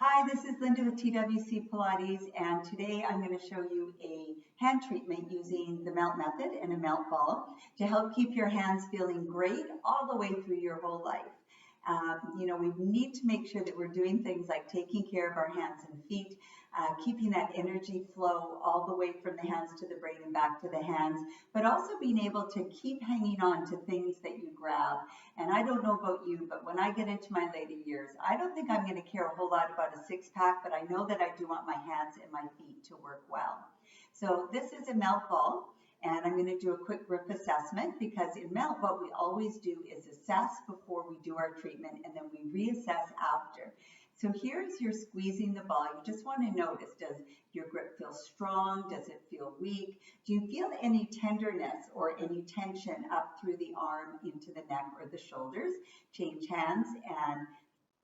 Hi, this is Linda with TWC Pilates, and today I'm going to show you a hand treatment using the melt method and a melt ball to help keep your hands feeling great all the way through your whole life. We need to make sure that we're doing things like taking care of our hands and feet, keeping that energy flow all the way from the hands to the brain and back to the hands, but also being able to keep hanging on to things that you grab. And I don't know about you, but when I get into my later years, I don't think I'm going to care a whole lot about a six-pack, but I know that I do want my hands and my feet to work well. So this is a melt ball. And I'm going to do a quick grip assessment because in melt, what we always do is assess before we do our treatment and then we reassess after. So here's your squeezing the ball. You just want to notice, does your grip feel strong? Does it feel weak? Do you feel any tenderness or any tension up through the arm into the neck or the shoulders? Change hands and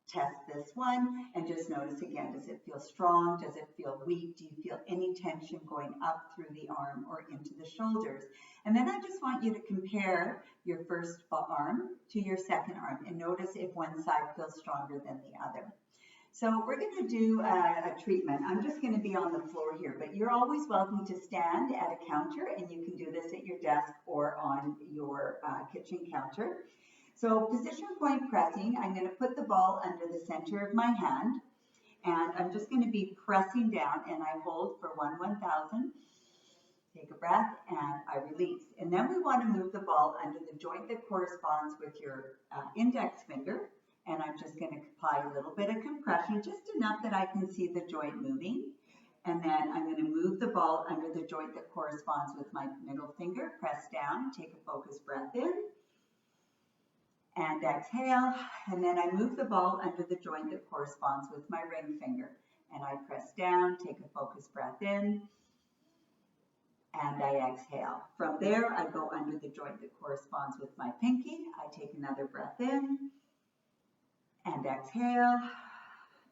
test this one and just notice again, does it feel strong? Does it feel weak? Do you feel any tension going up through the arm or into the shoulders? And then I just want you to compare your first arm to your second arm and notice if one side feels stronger than the other. So we're going to do a treatment. I'm just going to be on the floor here, but you're always welcome to stand at a counter, and you can do this at your desk or on your kitchen counter. So position point pressing, I'm going to put the ball under the center of my hand, and I'm just going to be pressing down, and I hold for 1/1000. Take a breath, and I release. And then we want to move the ball under the joint that corresponds with your index finger, and I'm just going to apply a little bit of compression, just enough that I can see the joint moving. And then I'm going to move the ball under the joint that corresponds with my middle finger, press down, take a focused breath in, and exhale, and then I move the ball under the joint that corresponds with my ring finger, and I press down, take a focused breath in, and I exhale. From there, I go under the joint that corresponds with my pinky. I take another breath in, and exhale,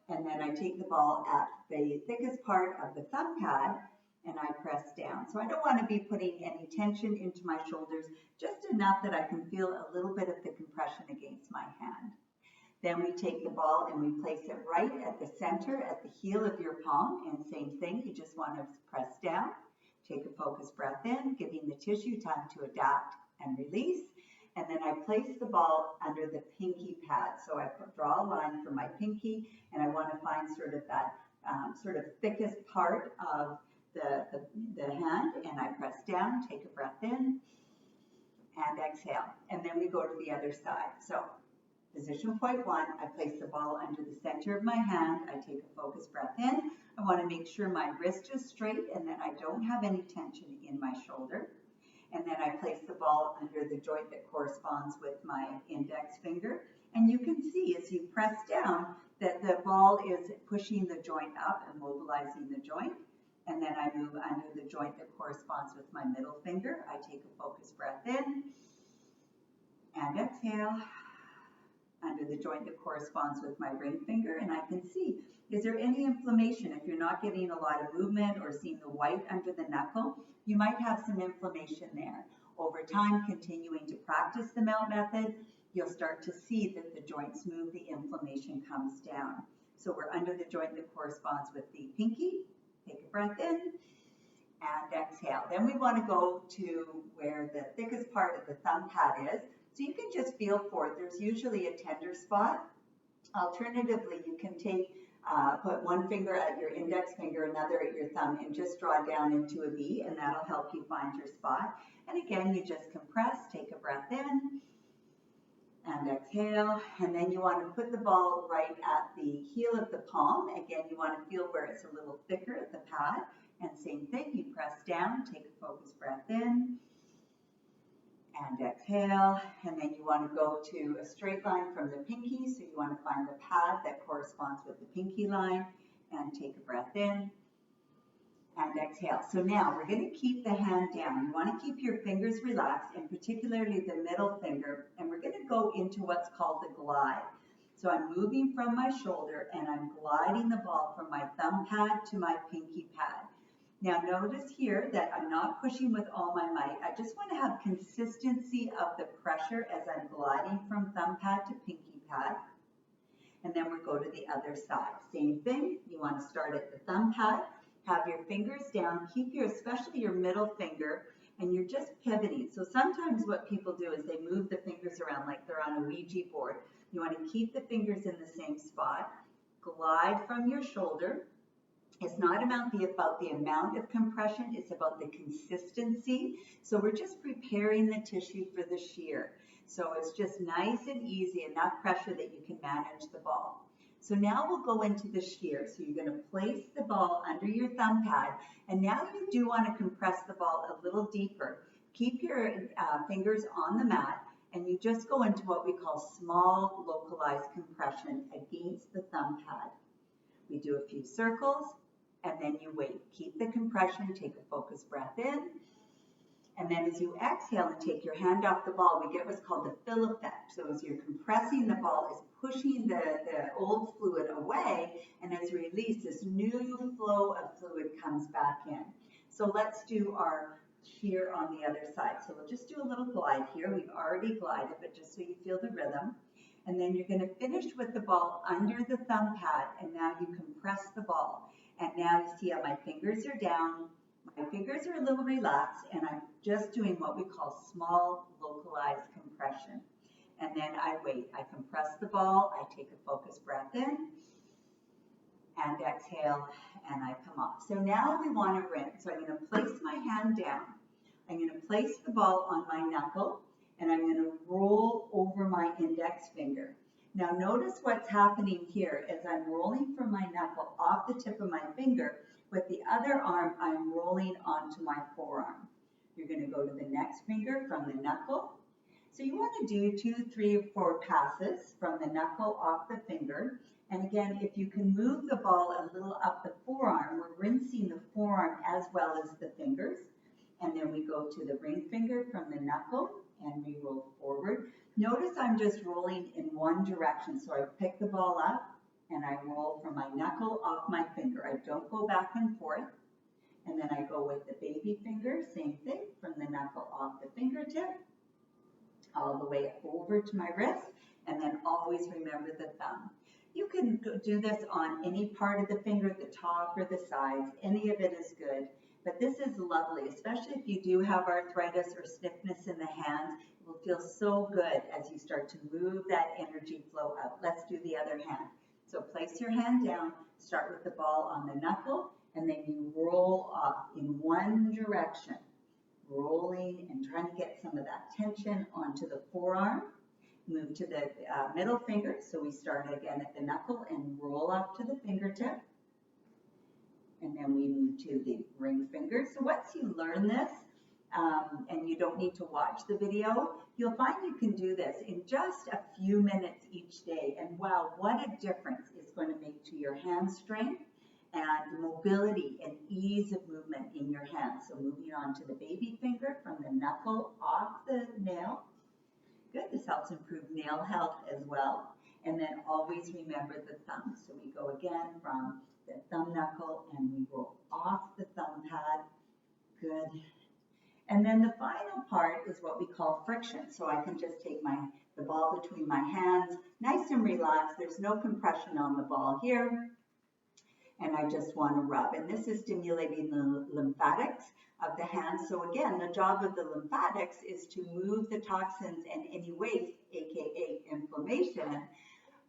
and then I take the ball at the thickest part of the thumb pad, and I press down. So I don't want to be putting any tension into my shoulders, just enough that I can feel a little bit of the compression against my hand. Then we take the ball and we place it right at the center, at the heel of your palm, and same thing, you just want to press down, take a focused breath in, giving the tissue time to adapt and release, and then I place the ball under the pinky pad. So I draw a line from my pinky, and I want to find sort of that sort of thickest part of the hand, and I press down, take a breath in, and exhale. And then we go to the other side. So position point 1, I place the ball under the center of my hand, I take a focused breath in, I want to make sure my wrist is straight and that I don't have any tension in my shoulder. And then I place the ball under the joint that corresponds with my index finger. And you can see as you press down that the ball is pushing the joint up and mobilizing the joint. And then I move under the joint that corresponds with my middle finger. I take a focused breath in and exhale under the joint that corresponds with my ring finger. And I can see, is there any inflammation? If you're not getting a lot of movement or seeing the white under the knuckle, you might have some inflammation there. Over time, continuing to practice the melt method, you'll start to see that the joints move, the inflammation comes down. So we're under the joint that corresponds with the pinky. Take a breath in and exhale. Then we want to go to where the thickest part of the thumb pad is. So you can just feel for it. There's usually a tender spot. Alternatively, you can put one finger at your index finger, another at your thumb, and just draw down into a V, and that'll help you find your spot. And again, you just compress, take a breath in, and exhale, and then you want to put the ball right at the heel of the palm. Again, you want to feel where it's a little thicker at the pad, and same thing, you press down, take a focused breath in, and exhale, and then you want to go to a straight line from the pinky, so you want to find the pad that corresponds with the pinky line, and take a breath in, and exhale. So now we're going to keep the hand down. You want to keep your fingers relaxed, and particularly the middle finger, and we're going to go into what's called the glide. So I'm moving from my shoulder, and I'm gliding the ball from my thumb pad to my pinky pad. Now notice here that I'm not pushing with all my might. I just want to have consistency of the pressure as I'm gliding from thumb pad to pinky pad. And then we'll go to the other side. Same thing, you want to start at the thumb pad, have your fingers down, keep especially your middle finger, and you're just pivoting. So sometimes what people do is they move the fingers around like they're on a Ouija board. You want to keep the fingers in the same spot, glide from your shoulder. It's not about the amount of compression, it's about the consistency. So we're just preparing the tissue for the shear. So it's just nice and easy, enough pressure that you can manage the ball. So now we'll go into the shear. So you're going to place the ball under your thumb pad, and now you do want to compress the ball a little deeper. Keep your fingers on the mat, and you just go into what we call small localized compression against the thumb pad. We do a few circles, and then you wait. Keep the compression, take a focused breath in, and then as you exhale and take your hand off the ball, we get what's called the fill effect. So as you're compressing, the ball is pushing the old fluid away, and as you release, this new flow of fluid comes back in. So let's do our shear on the other side. So we'll just do a little glide here. We've already glided, but just so you feel the rhythm. And then you're going to finish with the ball under the thumb pad, and now you compress the ball. And now you see how my fingers are down, my fingers are a little relaxed, and I'm just doing what we call small localized compression. And then I wait. I compress the ball, I take a focused breath in, and exhale, and I come off. So now we want to rinse. So I'm going to place my hand down. I'm going to place the ball on my knuckle, and I'm going to roll over my index finger. Now notice what's happening here is I'm rolling from my knuckle off the tip of my finger. With the other arm, I'm rolling onto my forearm. You're going to go to the next finger from the knuckle. So you want to do 2, 3, or 4 passes from the knuckle off the finger. And again, if you can move the ball a little up the forearm, we're rinsing the forearm as well as the fingers. And then we go to the ring finger from the knuckle, and we roll forward. Notice I'm just rolling in one direction. So I pick the ball up, and I roll from my knuckle off my finger. I don't go back and forth. And then I go with the baby finger, same thing, from the knuckle off the fingertip, all the way over to my wrist, and then always remember the thumb. You can do this on any part of the finger, the top or the sides. Any of it is good. But this is lovely, especially if you do have arthritis or stiffness in the hands. It will feel so good as you start to move that energy flow out. Let's do the other hand. So place your hand down, start with the ball on the knuckle, and then you roll off in one direction, rolling and trying to get some of that tension onto the forearm. Move to the middle finger. So we start again at the knuckle and roll off to the fingertip. And then we move to the ring finger. So once you learn this, and you don't need to watch the video, you'll find you can do this in just a few minutes each day. And wow, what a difference it's going to make to your hand strength and mobility and ease of movement in your hands. So moving on to the baby finger from the knuckle off the nail. Good, this helps improve nail health as well. And then always remember the thumb. So we go again from the thumb knuckle and we roll off the thumb pad. Good. And then the final part is what we call friction. So I can just take the ball between my hands, nice and relaxed. There's no compression on the ball here. And I just want to rub. And this is stimulating the lymphatics of the hands. So again, the job of the lymphatics is to move the toxins and any waste, aka inflammation,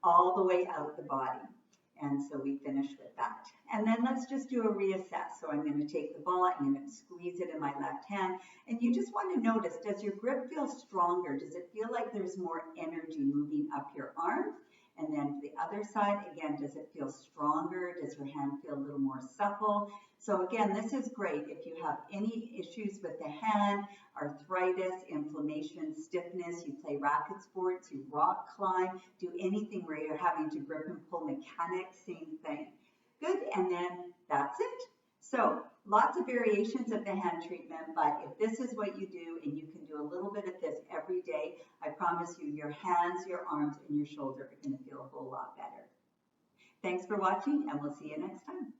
all the way out the body. And so we finish with that. And then let's just do a reassess. So I'm going to take the ball, I'm going to squeeze it in my left hand. And you just want to notice, does your grip feel stronger? Does it feel like there's more energy moving up your arms? And then the other side, again, does it feel stronger? Does your hand feel a little more supple? So again, this is great if you have any issues with the hand, arthritis, inflammation, stiffness, you play racket sports, you rock climb, do anything where you're having to grip and pull mechanics, same thing. Good, and then that's it. So lots of variations of the hand treatment, but if this is what you do and you can do a little bit of this every day, I promise you your hands, your arms, and your shoulder are going to feel a whole lot better. Thanks for watching, and we'll see you next time.